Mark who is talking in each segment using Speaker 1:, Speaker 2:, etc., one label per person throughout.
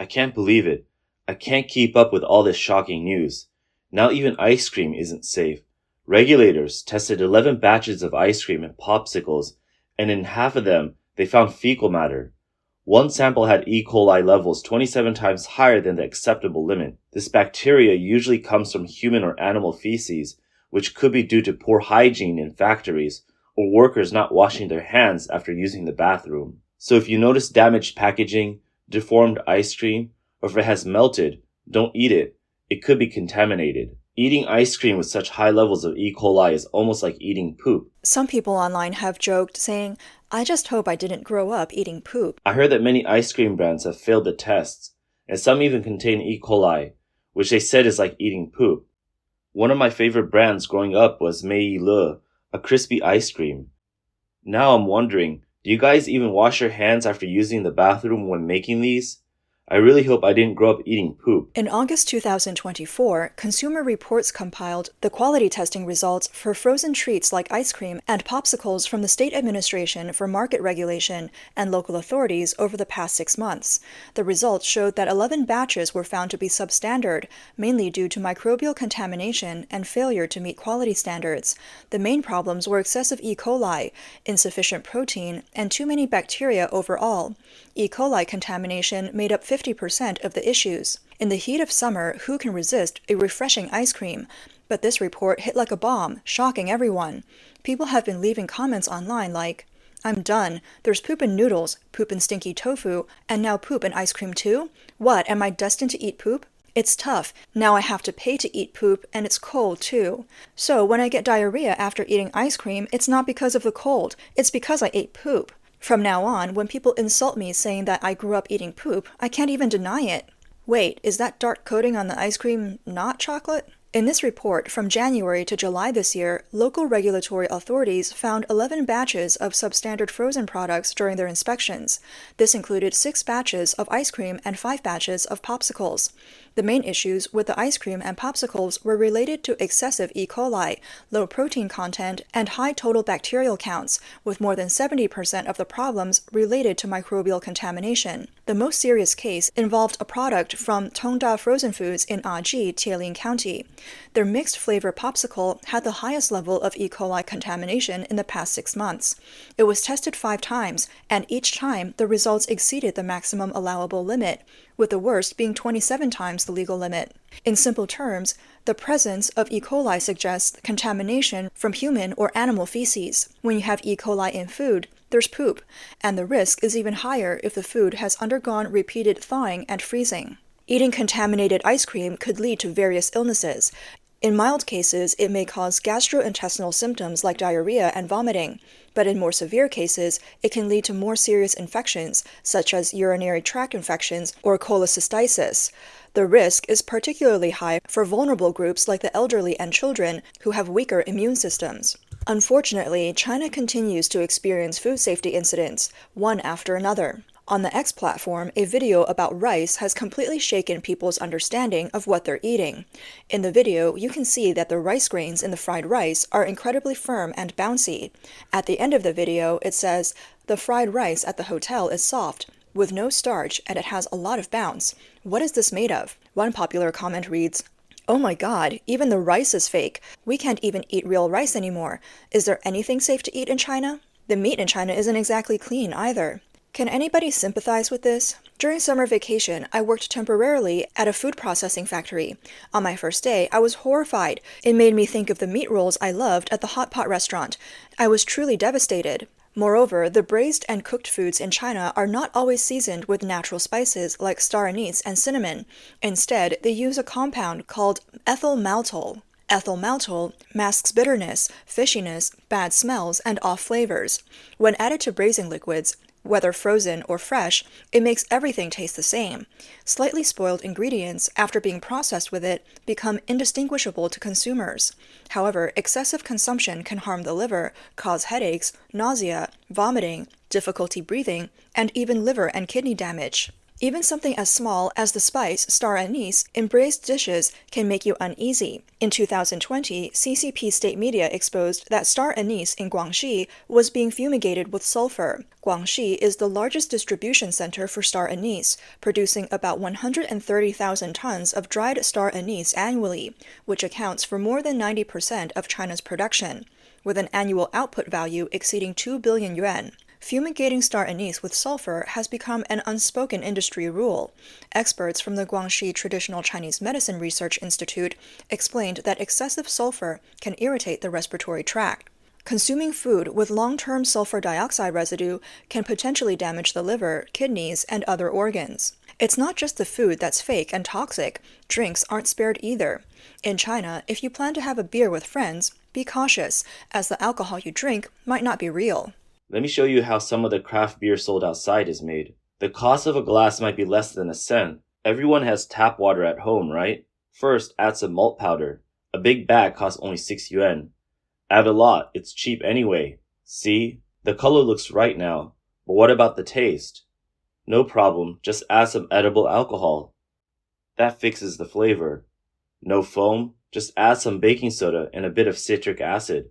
Speaker 1: can't believe it. I can't keep up with all this shocking news. Now even ice cream isn't safe. Regulators tested 11 batches of ice cream and popsicles, and in half of them, they found fecal matter. One sample had E. coli levels 27 times higher than the acceptable limit. This bacteria usually comes from human or animal feces, which could be due to poor hygiene in factories or workers not washing their hands after using the bathroom. So if you notice damaged packaging, deformed ice cream, or if it has melted, don't eat it. It could be contaminated. Eating ice cream with such high levels of E. coli is almost like eating poop.
Speaker 2: Some people online have joked, saying, "I just hope I didn't grow up eating poop."
Speaker 1: I heard that many ice cream brands have failed the tests, and some even contain E. coli, which they said is like eating poop. One of my favorite brands growing up was Mei Le, a crispy ice cream. Now I'm wondering, do you guys even wash your hands after using the bathroom when making these? I really hope I didn't grow up eating poop.
Speaker 2: In August 2024, Consumer Reports compiled the quality testing results for frozen treats like ice cream and popsicles from the State Administration for Market Regulation and local authorities over the past 6 months. The results showed that 11 batches were found to be substandard, mainly due to microbial contamination and failure to meet quality standards. The main problems were excessive E. coli, insufficient protein, and too many bacteria overall. E. coli contamination made up 50% of the issues. In the heat of summer, who can resist a refreshing ice cream? But this report hit like a bomb, shocking everyone. People have been leaving comments online like, "I'm done. There's poop in noodles, poop in stinky tofu, and now poop in ice cream too? What, am I destined to eat poop? It's tough. Now I have to pay to eat poop, and it's cold too. So when I get diarrhea after eating ice cream, it's not because of the cold, it's because I ate poop. From now on, when people insult me saying that I grew up eating poop, I can't even deny it. Wait, is that dark coating on the ice cream not chocolate?" In this report, from January to July this year, local regulatory authorities found 11 batches of substandard frozen products during their inspections. This included 6 batches of ice cream and 5 batches of popsicles. The main issues with the ice cream and popsicles were related to excessive E. coli, low protein content, and high total bacterial counts, with more than 70% of the problems related to microbial contamination. The most serious case involved a product from Tongda Frozen Foods in Aji, Jilin County. Their mixed flavor popsicle had the highest level of E. coli contamination in the past 6 months. It was tested 5 times, and each time the results exceeded the maximum allowable limit, with the worst being 27 times the legal limit. In simple terms, the presence of E. coli suggests contamination from human or animal feces. When you have E. coli in food, there's poop, and the risk is even higher if the food has undergone repeated thawing and freezing. Eating contaminated ice cream could lead to various illnesses. In mild cases, it may cause gastrointestinal symptoms like diarrhea and vomiting, but in more severe cases, it can lead to more serious infections, such as urinary tract infections or cholecystitis. The risk is particularly high for vulnerable groups like the elderly and children who have weaker immune systems. Unfortunately, China continues to experience food safety incidents, one after another. On the X platform, a video about rice has completely shaken people's understanding of what they're eating. In the video, you can see that the rice grains in the fried rice are incredibly firm and bouncy. At the end of the video, it says, "The fried rice at the hotel is soft, with no starch, and it has a lot of bounce. What is this made of?" One popular comment reads, "Oh my god, even the rice is fake. We can't even eat real rice anymore. Is there anything safe to eat in China?" The meat in China isn't exactly clean either. Can anybody sympathize with this? During summer vacation, I worked temporarily at a food processing factory. On my first day, I was horrified. It made me think of the meat rolls I loved at the hot pot restaurant. I was truly devastated. Moreover, the braised and cooked foods in China are not always seasoned with natural spices like star anise and cinnamon. Instead, they use a compound called ethyl maltol. Ethyl maltol masks bitterness, fishiness, bad smells, and off flavors. When added to braising liquids, whether frozen or fresh, it makes everything taste the same. Slightly spoiled ingredients, after being processed with it, become indistinguishable to consumers. However, excessive consumption can harm the liver, cause headaches, nausea, vomiting, difficulty breathing, and even liver and kidney damage. Even something as small as the spice star anise in braised dishes can make you uneasy. In 2020, CCP state media exposed that star anise in Guangxi was being fumigated with sulfur. Guangxi is the largest distribution center for star anise, producing about 130,000 tons of dried star anise annually, which accounts for more than 90% of China's production, with an annual output value exceeding 2 billion yuan. Fumigating star anise with sulfur has become an unspoken industry rule. Experts from the Guangxi Traditional Chinese Medicine Research Institute explained that excessive sulfur can irritate the respiratory tract. Consuming food with long-term sulfur dioxide residue can potentially damage the liver, kidneys, and other organs. It's not just the food that's fake and toxic. Drinks aren't spared either. In China, if you plan to have a beer with friends, be cautious, as the alcohol you drink might not be real.
Speaker 1: Let me show you how some of the craft beer sold outside is made. The cost of a glass might be less than a cent. Everyone has tap water at home, right? First, add some malt powder. A big bag costs only 6 yuan. Add a lot, it's cheap anyway. See? The color looks right now. But what about the taste? No problem, just add some edible alcohol. That fixes the flavor. No foam? Just add some baking soda and a bit of citric acid.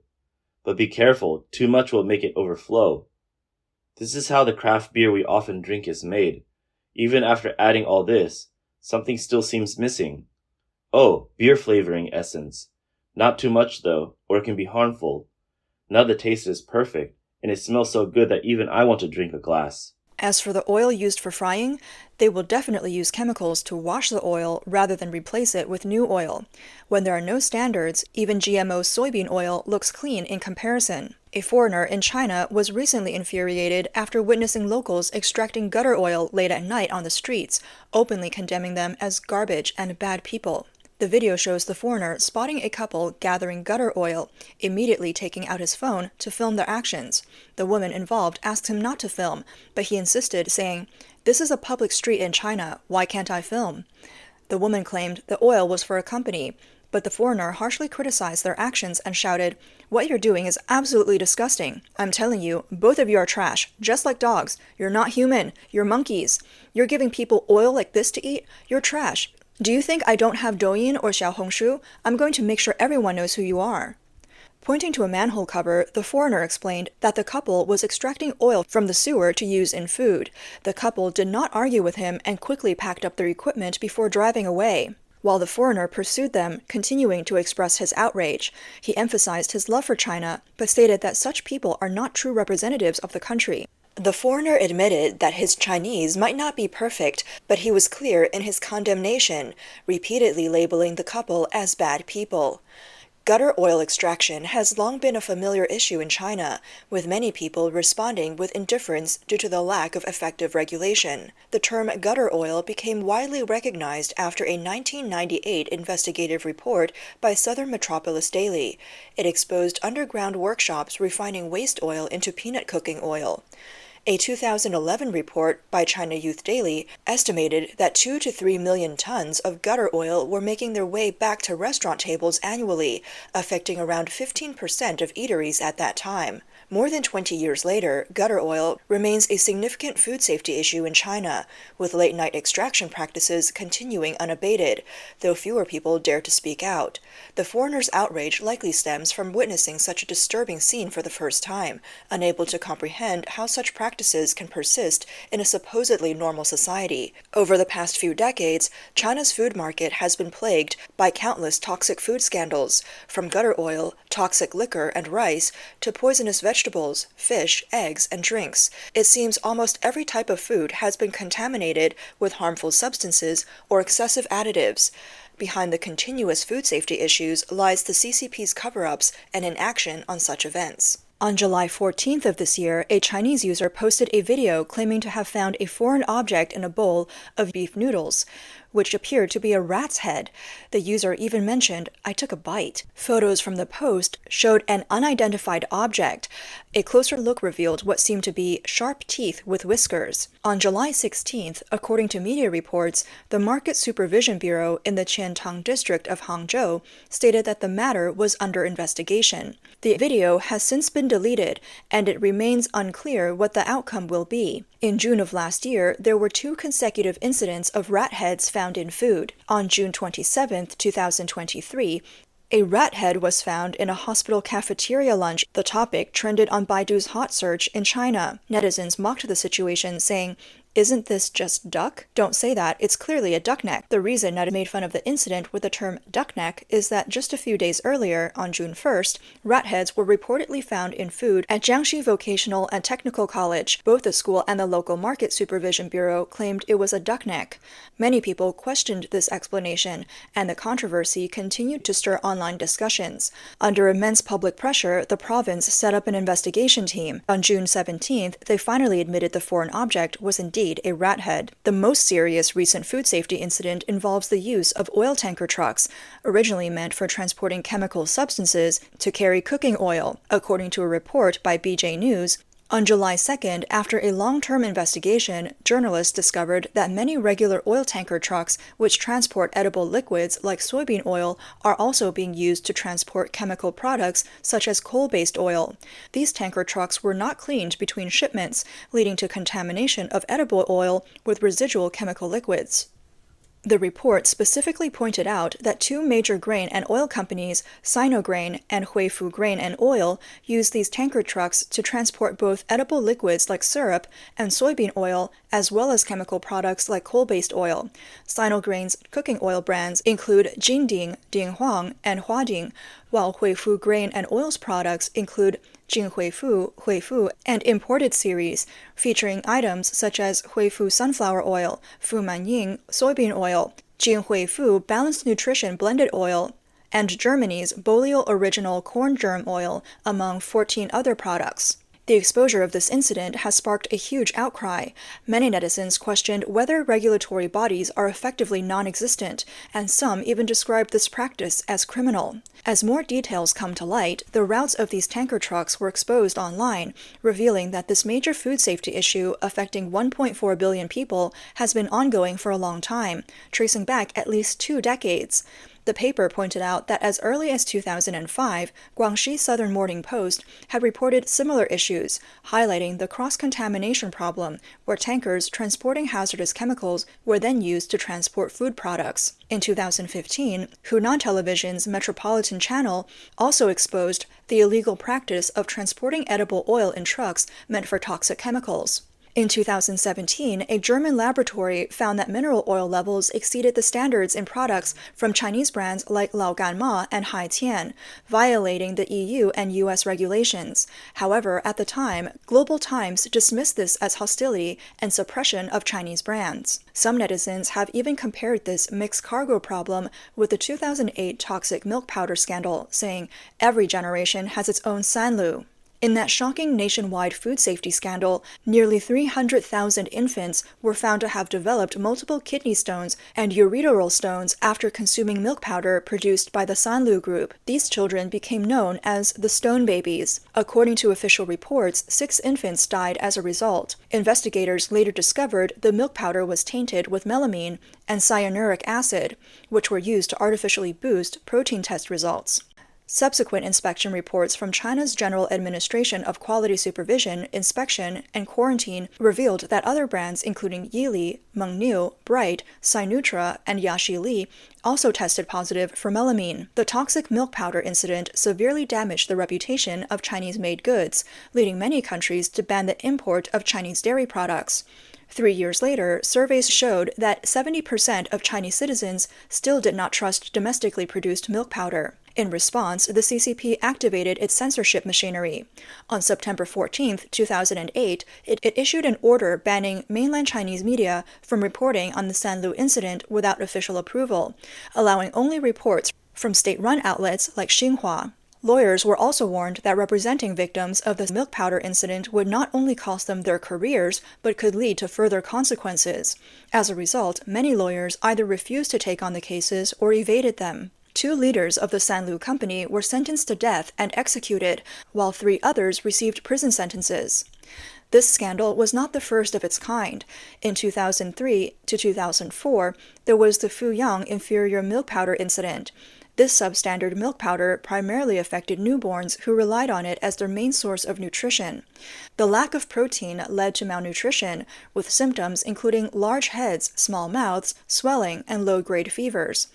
Speaker 1: But be careful, too much will make it overflow. This is how the craft beer we often drink is made. Even after adding all this, something still seems missing. Oh, beer flavoring essence. Not too much though, or it can be harmful. Now the taste is perfect, and it smells so good that even I want to drink a glass.
Speaker 2: As for the oil used for frying, they will definitely use chemicals to wash the oil rather than replace it with new oil. When there are no standards, even GMO soybean oil looks clean in comparison. A foreigner in China was recently infuriated after witnessing locals extracting gutter oil late at night on the streets, openly condemning them as garbage and bad people. The video shows the foreigner spotting a couple gathering gutter oil, immediately taking out his phone to film their actions. The woman involved asked him not to film, but he insisted, saying, "This is a public street in China, why can't I film?" The woman claimed the oil was for a company, but the foreigner harshly criticized their actions and shouted, "What you're doing is absolutely disgusting. I'm telling you, both of you are trash, just like dogs. You're not human, you're monkeys. You're giving people oil like this to eat? You're trash. Do you think I don't have Douyin or Xiaohongshu? I'm going to make sure everyone knows who you are." Pointing to a manhole cover, the foreigner explained that the couple was extracting oil from the sewer to use in food. The couple did not argue with him and quickly packed up their equipment before driving away. While the foreigner pursued them, continuing to express his outrage, he emphasized his love for China, but stated that such people are not true representatives of the country. The foreigner admitted that his Chinese might not be perfect, but he was clear in his condemnation, repeatedly labeling the couple as bad people. Gutter oil extraction has long been a familiar issue in China, with many people responding with indifference due to the lack of effective regulation. The term gutter oil became widely recognized after a 1998 investigative report by Southern Metropolis Daily. It exposed underground workshops refining waste oil into peanut cooking oil. A 2011 report by China Youth Daily estimated that 2 to 3 million tons of gutter oil were making their way back to restaurant tables annually, affecting around 15% of eateries at that time. More than 20 years later, gutter oil remains a significant food safety issue in China, with late-night extraction practices continuing unabated, though fewer people dare to speak out. The foreigner's outrage likely stems from witnessing such a disturbing scene for the first time, unable to comprehend how such practices can persist in a supposedly normal society. Over the past few decades, China's food market has been plagued by countless toxic food scandals, from gutter oil, toxic liquor and rice, to poisonous vegetables, fish, eggs, and drinks. It seems almost every type of food has been contaminated with harmful substances or excessive additives. Behind the continuous food safety issues lies the CCP's cover-ups and inaction on such events. On July 14th of this year, a Chinese user posted a video claiming to have found a foreign object in a bowl of beef noodles, which appeared to be a rat's head. The user even mentioned, "I took a bite." Photos from the post showed an unidentified object. A closer look revealed what seemed to be sharp teeth with whiskers. On July 16th, according to media reports, the Market Supervision Bureau in the Qiantang district of Hangzhou stated that the matter was under investigation. The video has since been been deleted, and it remains unclear what the outcome will be. In June of last year, there were 2 consecutive incidents of rat heads found in food. On June 27, 2023, a rat head was found in a hospital cafeteria lunch. The topic trended on Baidu's hot search in China. Netizens mocked the situation, saying, "Isn't this just duck? Don't say that, it's clearly a duck neck." The reason Netizens made fun of the incident with the term duck neck is that just a few days earlier, on June 1st, rat heads were reportedly found in food at Jiangxi Vocational and Technical College. Both the school and the local Market Supervision Bureau claimed it was a duck neck. Many people questioned this explanation, and the controversy continued to stir online discussions. Under immense public pressure, the province set up an investigation team. On June 17th, they finally admitted the foreign object was indeed a rat head. The most serious recent food safety incident involves the use of oil tanker trucks, originally meant for transporting chemical substances, to carry cooking oil. According to a report by BJ News, on July 2nd, after a long-term investigation, journalists discovered that many regular oil tanker trucks which transport edible liquids like soybean oil are also being used to transport chemical products such as coal-based oil. These tanker trucks were not cleaned between shipments, leading to contamination of edible oil with residual chemical liquids. The report specifically pointed out that 2 major grain and oil companies, Sinograin and Huifu Grain and Oil, use these tanker trucks to transport both edible liquids like syrup and soybean oil, as well as chemical products like coal-based oil. Sinograin's cooking oil brands include Jinding, Dinghuang, and Huading, while Huifu Grain and Oil's products include Jinghuifu, Huifu, and imported series, featuring items such as Huifu sunflower oil, Fu Manying soybean oil, Jinghuifu balanced nutrition blended oil, and Germany's Bolio original corn germ oil, among 14 other products. The exposure of this incident has sparked a huge outcry. Many netizens questioned whether regulatory bodies are effectively non-existent, and some even described this practice as criminal. As more details come to light, the routes of these tanker trucks were exposed online, revealing that this major food safety issue affecting 1.4 billion people has been ongoing for a long time, tracing back at least 2 decades. The paper pointed out that as early as 2005, Guangxi Southern Morning Post had reported similar issues, highlighting the cross-contamination problem, where tankers transporting hazardous chemicals were then used to transport food products. In 2015, Hunan Television's Metropolitan Channel also exposed the illegal practice of transporting edible oil in trucks meant for toxic chemicals. In 2017, a German laboratory found that mineral oil levels exceeded the standards in products from Chinese brands like Laoganma and Haitian, violating the EU and US regulations. However, at the time, Global Times dismissed this as hostility and suppression of Chinese brands. Some netizens have even compared this mixed cargo problem with the 2008 toxic milk powder scandal, saying, "Every generation has its own Sanlu." In that shocking nationwide food safety scandal, nearly 300,000 infants were found to have developed multiple kidney stones and ureteral stones after consuming milk powder produced by the Sanlu group. These children became known as the stone babies. According to official reports, 6 infants died as a result. Investigators later discovered the milk powder was tainted with melamine and cyanuric acid, which were used to artificially boost protein test results. Subsequent inspection reports from China's General Administration of Quality Supervision, Inspection, and Quarantine revealed that other brands including Yili, Mengniu, Bright, Sinutra, and Yashili also tested positive for melamine. The toxic milk powder incident severely damaged the reputation of Chinese-made goods, leading many countries to ban the import of Chinese dairy products. 3 years later, surveys showed that 70% of Chinese citizens still did not trust domestically produced milk powder. In response, the CCP activated its censorship machinery. On September 14, 2008, it issued an order banning mainland Chinese media from reporting on the Sanlu incident without official approval, allowing only reports from state-run outlets like Xinhua. Lawyers were also warned that representing victims of the milk powder incident would not only cost them their careers, but could lead to further consequences. As a result, many lawyers either refused to take on the cases or evaded them. 2 leaders of the Sanlu company were sentenced to death and executed, while 3 others received prison sentences. This scandal was not the first of its kind. In 2003 to 2004, there was the Fuyang inferior milk powder incident. This substandard milk powder primarily affected newborns who relied on it as their main source of nutrition. The lack of protein led to malnutrition, with symptoms including large heads, small mouths, swelling, and low-grade fevers.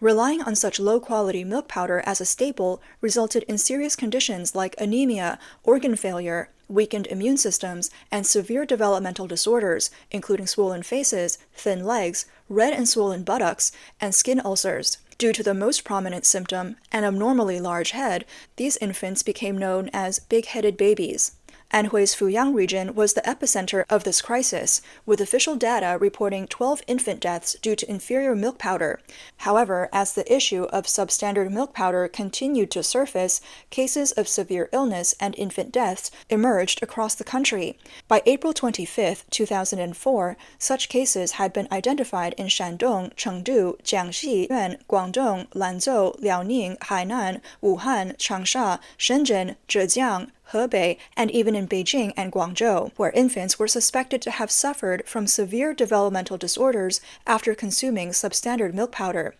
Speaker 2: Relying on such low-quality milk powder as a staple resulted in serious conditions like anemia, organ failure, weakened immune systems, and severe developmental disorders, including swollen faces, thin legs, red and swollen buttocks, and skin ulcers. Due to the most prominent symptom, an abnormally large head, these infants became known as big-headed babies. Anhui's Fuyang region was the epicenter of this crisis, with official data reporting 12 infant deaths due to inferior milk powder. However, as the issue of substandard milk powder continued to surface, cases of severe illness and infant deaths emerged across the country. By April 25, 2004, such cases had been identified in Shandong, Chengdu, Jiangxi, Yuan, Guangdong, Lanzhou, Liaoning, Hainan, Wuhan, Changsha, Shenzhen, Zhejiang, Hebei, and even in Beijing and Guangzhou, where infants were suspected to have suffered from severe developmental disorders after consuming substandard milk powder.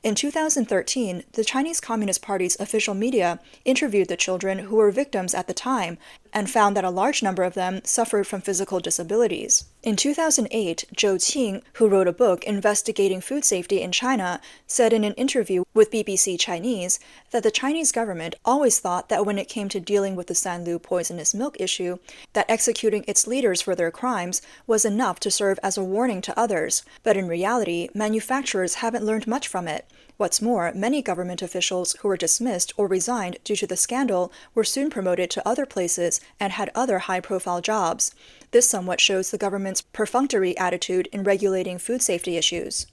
Speaker 2: In 2013, the Chinese Communist Party's official media interviewed the children who were victims at the time and found that a large number of them suffered from physical disabilities. In 2008, Zhou Qing, who wrote a book investigating food safety in China, said in an interview with BBC Chinese that the Chinese government always thought that when it came to dealing with the Sanlu poisonous milk issue, that executing its leaders for their crimes was enough to serve as a warning to others, but in reality, manufacturers haven't learned much from it. What's more, many government officials who were dismissed or resigned due to the scandal were soon promoted to other places and had other high-profile jobs. This somewhat shows the government's perfunctory attitude in regulating food safety issues.